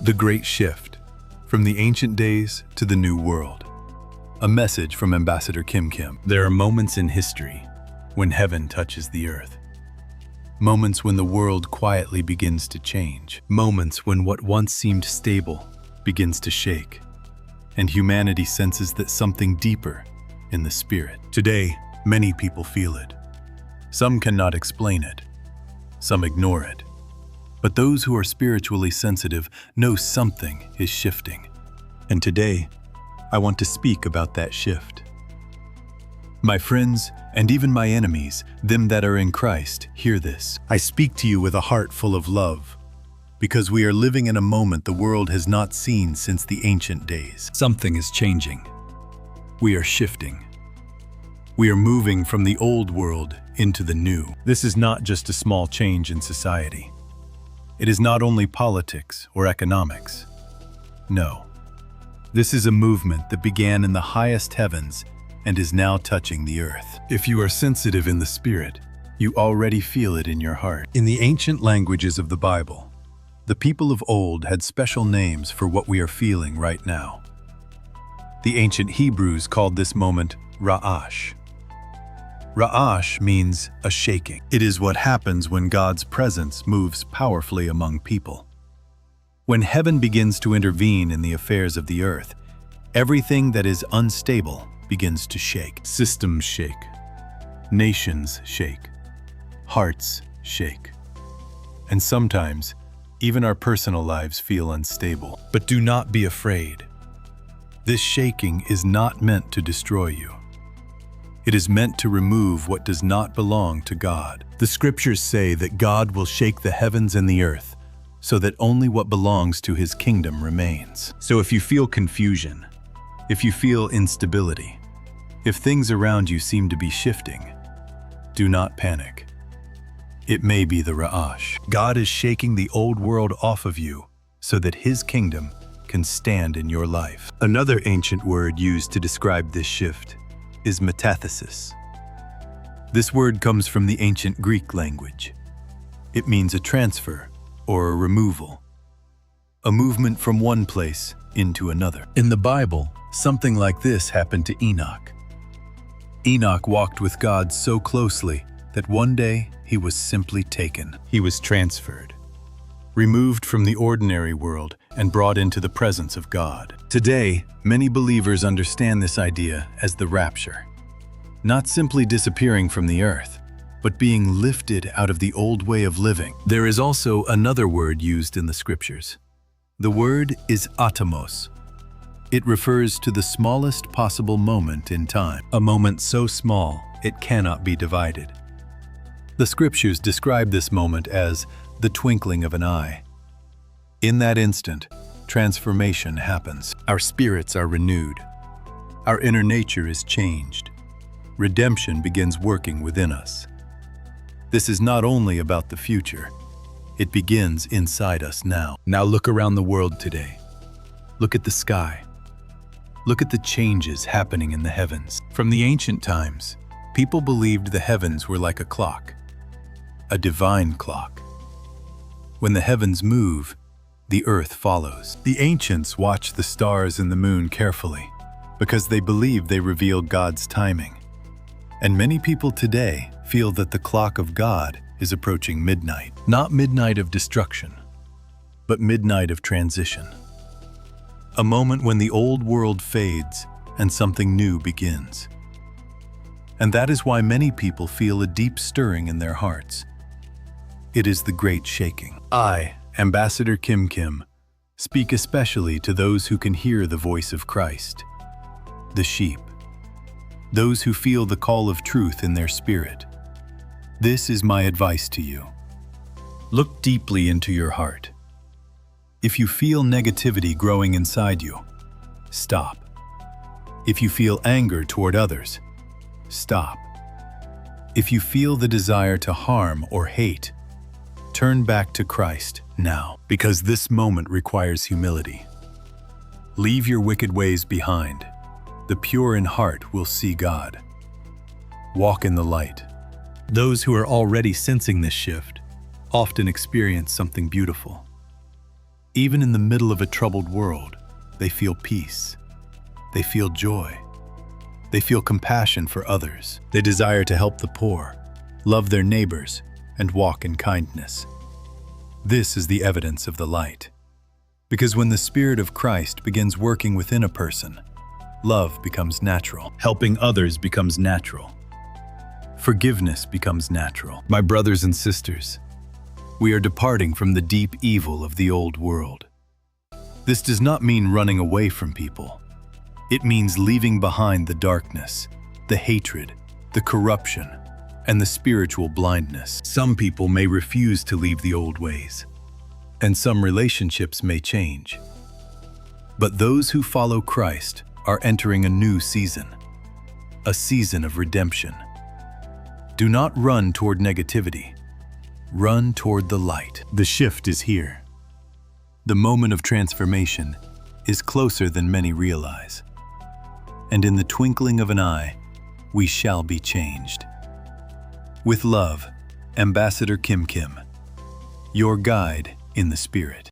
The Great Shift, from the ancient days to the new world. A message from Ambassador Kim Kim. There are moments in history when heaven touches the earth. Moments when the world quietly begins to change. Moments when what once seemed stable begins to shake, and humanity senses that something deeper in the spirit. Today, many people feel it. Some cannot explain it. Some ignore it. But those who are spiritually sensitive know something is shifting. And today, I want to speak about that shift. My friends, and even my enemies, them that are in Christ, hear this. I speak to you with a heart full of love, because we are living in a moment the world has not seen since the ancient days. Something is changing. We are shifting. We are moving from the old world into the new. This is not just a small change in society. It is not only politics or economics. No. This is a movement that began in the highest heavens and is now touching the earth. If you are sensitive in the spirit, you already feel it in your heart. In the ancient languages of the Bible, the people of old had special names for what we are feeling right now. The ancient Hebrews called this moment Ra'ash. Ra'ash means a shaking. It is what happens when God's presence moves powerfully among people. When heaven begins to intervene in the affairs of the earth, everything that is unstable begins to shake. Systems shake. Nations shake. Hearts shake. And sometimes, even our personal lives feel unstable. But do not be afraid. This shaking is not meant to destroy you. It is meant to remove what does not belong to God. The scriptures say that God will shake the heavens and the earth, so that only what belongs to His kingdom remains. So if you feel confusion, if you feel instability, if things around you seem to be shifting, do not panic. It may be the Ra'ash. God is shaking the old world off of you so that His kingdom can stand in your life. Another ancient word used to describe this shift is metathesis. This word comes from the ancient Greek language. It means a transfer or a removal, a movement from one place into another. In the Bible, something like this happened to Enoch. Enoch walked with God so closely that one day he was simply taken. He was transferred, removed from the ordinary world and brought into the presence of God. Today, many believers understand this idea as the rapture, not simply disappearing from the earth, but being lifted out of the old way of living. There is also another word used in the scriptures. The word is atomos. It refers to the smallest possible moment in time, a moment so small it cannot be divided. The scriptures describe this moment as the twinkling of an eye. In that instant, transformation happens. Our spirits are renewed. Our inner nature is changed. Redemption begins working within us. This is not only about the future, it begins inside us now. Now look around the world today. Look at the sky. Look at the changes happening in the heavens. From the ancient times, people believed the heavens were like a clock, a divine clock. When the heavens move, the earth follows. The ancients watched the stars and the moon carefully because they believed they revealed God's timing. And many people today feel that the clock of God is approaching midnight. Not midnight of destruction, but midnight of transition. A moment when the old world fades and something new begins. And that is why many people feel a deep stirring in their hearts. It is the great shaking. I, Ambassador Kim Kim, speak especially to those who can hear the voice of Christ, the sheep, those who feel the call of truth in their spirit. This is my advice to you. Look deeply into your heart. If you feel negativity growing inside you, stop. If you feel anger toward others, stop. If you feel the desire to harm or hate, turn back to Christ now, because this moment requires humility. Leave your wicked ways behind. The pure in heart will see God. Walk in the light. Those who are already sensing this shift often experience something beautiful. Even in the middle of a troubled world, they feel peace. They feel joy. They feel compassion for others. They desire to help the poor, love their neighbors, and walk in kindness. This is the evidence of the light. Because when the Spirit of Christ begins working within a person, love becomes natural. Helping others becomes natural. Forgiveness becomes natural. My brothers and sisters, we are departing from the deep evil of the old world. This does not mean running away from people. It means leaving behind the darkness, the hatred, the corruption, and the spiritual blindness. Some people may refuse to leave the old ways, and some relationships may change. But those who follow Christ are entering a new season, a season of redemption. Do not run toward negativity. Run toward the light. The shift is here. The moment of transformation is closer than many realize. And in the twinkling of an eye, we shall be changed. With love, Ambassador Kim Kim, your guide in the Spirit.